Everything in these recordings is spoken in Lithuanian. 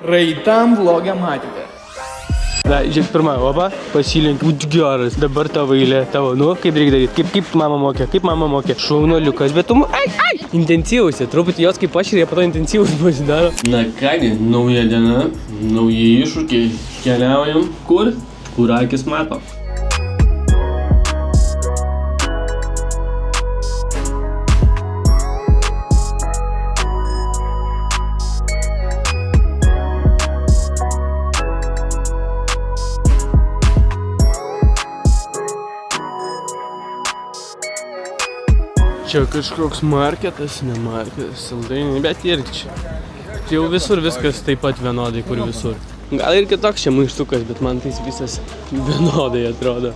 Praeitam vlogę matėte. Na, žiūrėk, pirmą, opa, pasilink, būt geras, dabar tavo eilė, tavo, nu, kaip reikia daryti, kaip mama mokė, šaunuoliukas, bet tu, intensyvusi, truputį jos kaip aš ir jie po to intensyvus pasidaro. Na kągi, nauja diena, nauji iššūkiai, keliaujam, kur akis mato. Čia kažkoks marketas, ne marketas, saldainiai, bet irgi čia. Čia jau visur viskas taip pat vienodai, kur visur. Gal ir kitoks čia maištukas, bet man tai visas vienodai atrodo.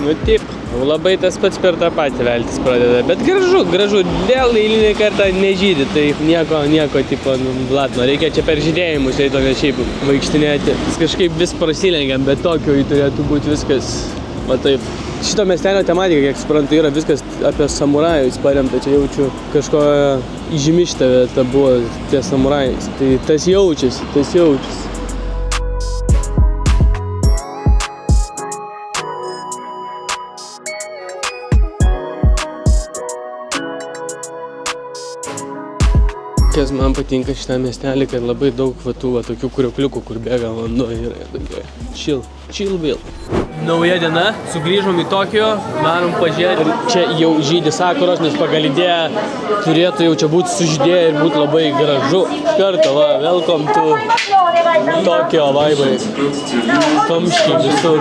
Nu taip, labai tas pats per tą patį veltis pradeda, bet gražu, dėl eilinį kartą nežydi, tai nieko tipo, latno, reikia čia per žydėjimus, eito ne šiaip vaikštinėti. Kažkaip vis prasilengiam, bet tokio turėtų būti viskas, va taip. Šito miestelio tematika, kiek suprantu, yra viskas apie samurajus paremta, čia jaučiu kažko įžymišta vieta buvo tie samurajais, tai tas jaučiasi. Kas man patinka šitą miestelį, kad labai daug tokių kuriokliukų, kur bėga vanduo ir tokie chill will. Nauja diena, sugrįžom į Tokijo, varom pažiūrėti. Čia jau žydi sakuros, nes pagal idėją turėtų jau čia būti sužydėję ir būti labai gražu. Iš karto, va, welcome to Tokijo vaibai. Kamščiai visur.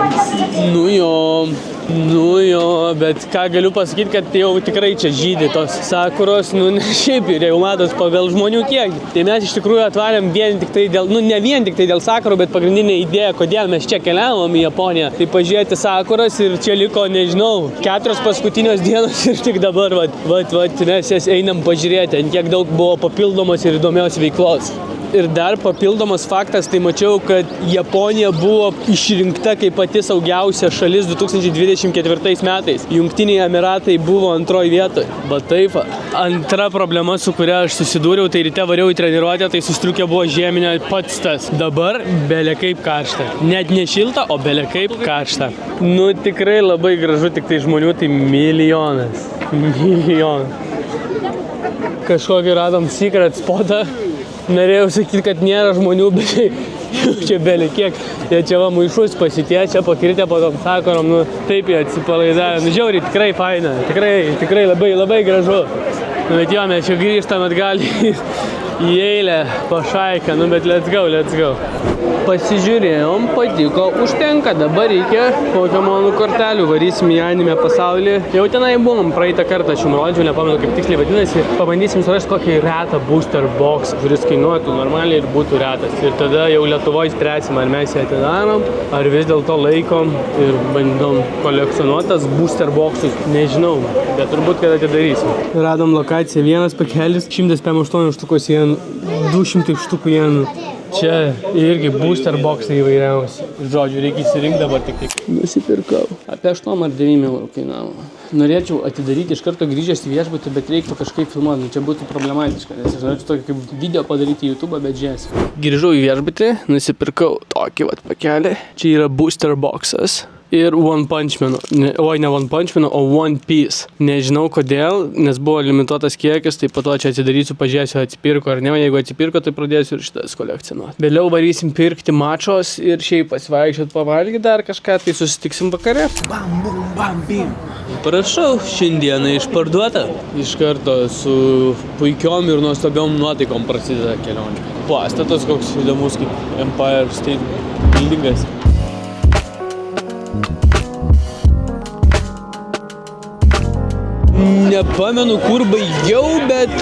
Nu jo, bet ką galiu pasakyti, kad jau tikrai čia žydi tos sakuros, nu ne šiaip ir jau matos pagal žmonių kiekį. Tai mes iš tikrųjų atvarėm vien tik tai dėl, ne vien tik tai dėl sakurų, bet pagrindinė idėja, kodėl mes čia keliavom į Japoniją. Tai pažiūrėti sakuras ir čia liko, nežinau, 4 paskutinios dienos ir tik dabar, mes jas einam pažiūrėti, ant kiek daug buvo papildomos ir įdomios veiklos. Ir dar papildomas faktas, tai mačiau, kad Japonija buvo išrinkta kaip pati saugiausia šalis 2024 metais. Jungtiniai Emiratai buvo antroje vietoje. Bet taip, antra problema, su kuria aš susidūriau, tai ryte variau į treniruotę, tai sustriukė buvo žieminė pats tas. Dabar belė kaip karšta. Net ne šilta, o belė kaip karšta. Nu tikrai labai gražu, tik tai žmonių tai milijonas. Kažkokį radom secret spotą. Norėjau sakyti, kad nėra žmonių, bet čia belė kiek. Jie čia va maišus pasitiečia, pakritę po tom sakurom, nu taip jie atsipalaidavę. Nu žiauriai, tikrai faina, tikrai labai gražu. Nu bet jo, mes čia grįžtam atgal į eilę, pašaiką, nu bet let's go. Pasižiūrėjom, patiko, užtenka, dabar reikia Pokemonų kortelių, varysim į anime pasaulį. Jau tenai buvom, praeitą kartą aš jums rodžiau, nepamenu kaip tiksliai vadinasi. Pabandysim surasti kokį retą booster box, kuris kainuotų normaliai ir būtų retas. Ir tada jau Lietuvoje spręsim, ar mes ją atidarom, ar vis dėlto laikom ir bandom kolekcionuotas booster boxus. Nežinau, bet turbūt kad atidarysim. Radom lokaciją, vienas pakelis, 158 štukos jenų, 200 štukų jenų. Čia irgi booster boxai įvairiausi. Žodžiu, reikia įsirinkti dabar tik. Nusipirkau. Apie 8 ar 9 eurų kainavo. Norėčiau atidaryti iš karto grįžęs į viešbutį, bet reiktų kažkaip filmuoti. Čia būtų problematiška, nes aš norėčiau tokį kaip video padaryti į YouTube, bet žiūrėsiu. Grįžau į viešbutį, nusipirkau tokį pakelį. Čia yra booster boxas. Ir One Punch Man, ne One Punch Man, o One Piece. Nežinau kodėl, nes buvo limituotas kiekis, tai po to čia atsidarysiu, pažiūrėsiu, atsipirko ar ne, jeigu atsipirko, tai pradėsiu ir šitas kolekcionuoti. Vėliau varysim pirkti mačos ir šiaip pasivaikščiot, pavalgyti dar kažką, tai susitiksim vakare. Bam, bum, bam, bim. Prašau, šiandieną išparduota. Iš karto su puikiom ir nuostabiom nuotaikom prasideda kelionė. Pastatas koks įdomus kaip Empire State Buildingas. nepamenu, kur baigiau, bet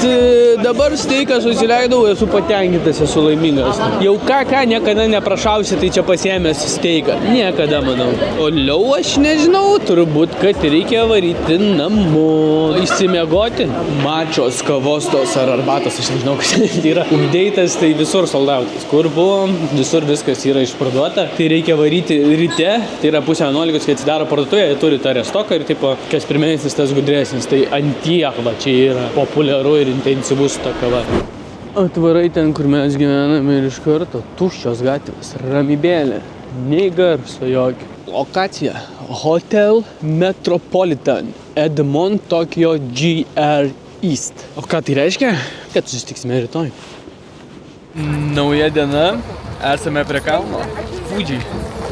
dabar steiką susileidau, esu patenkintas, esu laimingas. Jau ką, niekada neprašausi, tai čia pasiėmęs steiką. Niekada, manau. Toliau aš nežinau, turbūt, kad reikia varyti namo. Išsimiegoti. Mačios, kavos tos ar arbatos, aš nežinau, kas yra. Update'as, tai visur soldautas. Kur buvom, visur viskas yra išparduota. Tai reikia varyti ryte, tai yra 10:30, kai atsidaro parduotuvė, jie turi tą restoką ir tipo, kas pirmesnis, tas gudresnis. Tai antiek va čia yra populiaru ir intensyvus ta kava. Atvarai ten, kur mes gyvename ir iš karto tuščios gatvės, ramybėlė, nei garso jokio. Lokacija Hotel Metropolitan Edmond Tokyo GR East. O ką tai reiškia? Kad susitiksime rytoj. Nauja diena, esame prie kalno. Fuji.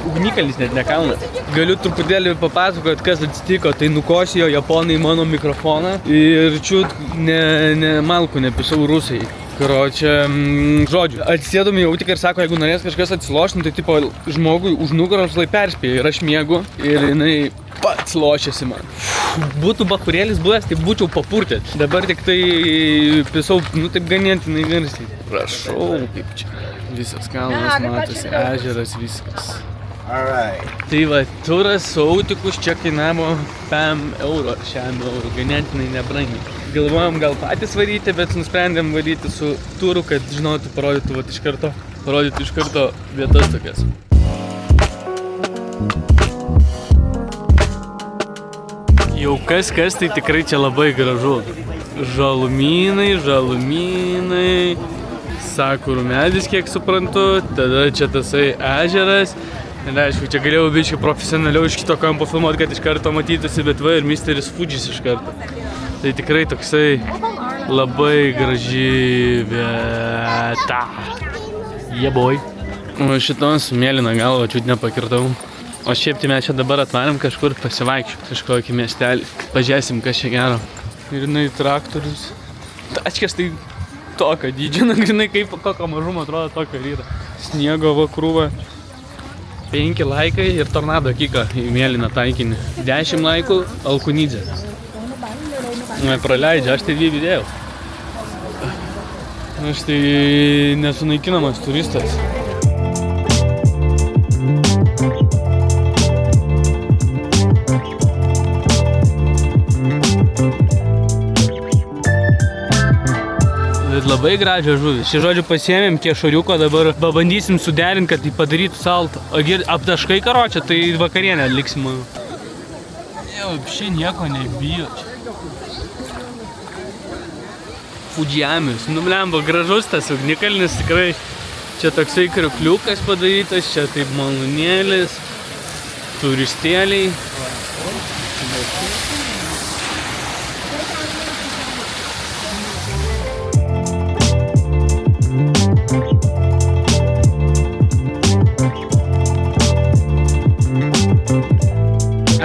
Ugnikalnis, net ne kalnas. Galiu truputėlį papasakoti, kas atsitiko. Tai nukosijo japonai mano mikrofoną ir čiut malku nepisau rusai. Karočią, žodžiu, atsisėdom jau tik ir sako, jeigu norės kažkas atsilošti, tai tipo žmogui už nugaros lai perspėja ir aš miegu ir jinai pats lošiasi man. Būtų bakurėlis buvęs, tai būčiau papurtęs. Dabar tik tai pisau, taip ganėtinai garsiai. Prašau, kaip čia. Visas kalnas matosi, ežeras, viskas. Tai va, turas su autikus čia kainavo 5 eurų ar 6 eurų, ganėtinai nebrangiai. Galvojom gal patys varyti, bet nusprendėm varyti su turu, kad žinotų, parodytų iš karto vietas tokias. Jau kas, tai tikrai čia labai gražu. Žalumynai, sakurų medis, kiek suprantu, tada čia tasai ežeras. Ir aišku, čia galėjau biškai profesionaliau iš kito kampo filmuoti, kad iš karto matytųsi, bet va ir Misteris Fudžis iš karto. Tai tikrai toksai labai graži vieta. Jeboj. O šitos mėlyną galvą čiut nepakirtau. O šiaip tai mes čia dabar atvarėm kažkur pasivaikščioti, kažkokį miestelį. Pažiūrėsim, kas čia gero. Ir jinai traktorius. Tačkas tai tokio dydžio, grinai kaip kokio mažumo atrodo tokio ryto. Sniego va krūva. 5 laikai ir tornado kika į mėlyną taikinį. 10 laikų Alkunidze. Praleidžia, aš tai vidėjau. Aš tai nesunaikinamas turistas. Labai gražios žuvis. Šį žodžiu pasiėmėm kiešoriuko, dabar pabandysim suderinti, kad tai padarytų saltą. O aptaškai karočią, tai vakarienę liksim. Jau, šį nieko nebijo. Fudžiamis. Blemba, gražus tas ugnikalnis, tikrai. Čia toksai kriukliukas padarytas, čia taip malūnėlis, turistėliai.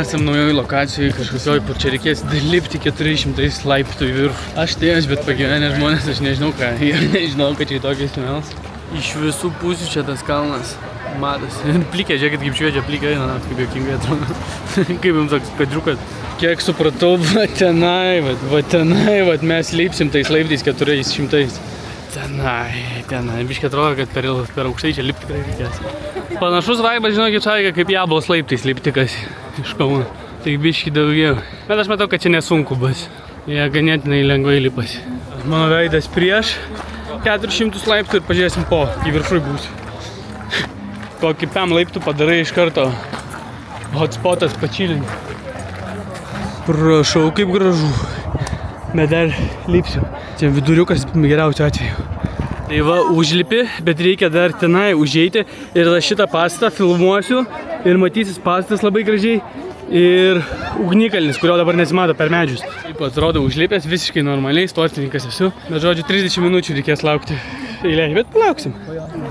Esam naujoj lokacijoj, kažkokioj, kur čia reikės lipti 400 laiptų į viršų. Aš tai bet pagyvenę žmonės, aš nežinau ką, jie nežinau, kad čia į tokiais mels. Iš visų pusių čia tas kalnas matosi. Ir plikė, žiūrėkit, kaip šviečia plikė, kaip jokingai atrodo. Kaip jums toks kadriukas. Kiek supratau, va tenai, mes lipsim tais laiptais 400. Tenai. Biškai atrodo, kad per aukštai čia lipti tikrai reikės. Panašus vaibas, žinokit, čia kaip Jablos laiptais lipti kas iš Kauno. Tai biškai daugiau. Bet aš matau, kad čia nesunku bus. Jie ganėtinai lengvai lipasi. Mano veidas prieš 400 laiptų ir pažiūrėsim po, į viršui būsiu. Kokį 5 laiptų padarai iš karto. Hotspotas pačilinti. Prašau, kaip gražu. Bet dar lipsiu. Čia viduriukas geriausiu atveju. Tai va, užlipi, bet reikia dar tenai užeiti ir šitą pastatą filmuosiu ir matysis pastatas labai gražiai ir ugnikalnis, kurio dabar nesimato per medžius. Taip atrodo užlipęs, visiškai normaliai, sportininkas esu. Bet žodžiu, 30 minučių reikės laukti eilėje, bet palauksim.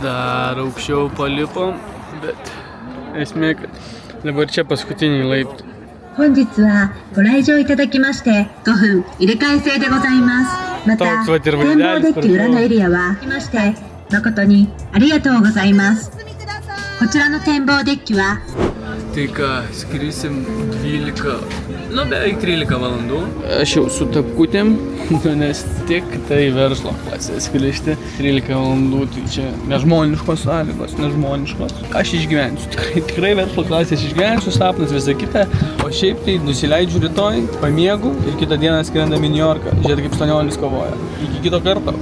Dar aukščiau palipom, bet esmė, kad dabar čia paskutiniai laiptai. 本日はご来場いただきまして5分入れ替え制でございます。また展望デッキ裏のエリアは来まして誠にありがとうございます。こちらの展望デッキは Tai ką, skrisim 12, nu beveik 13 valandų. Aš jau su tapkutėm, nes tik tai verslo klasė skristi 13 valandų, tai čia nežmoniškos sąlygos, nežmoniškos. Aš išgyvensiu, tikrai verslo klasės išgyvensiu, sapnas visą kitą, o šiaip tai nusileidžiu rytoj, pamiegu ir kitą dieną skrendam į New Yorką, žiūrėt kaip Stonionis kovoja. Iki kito karto.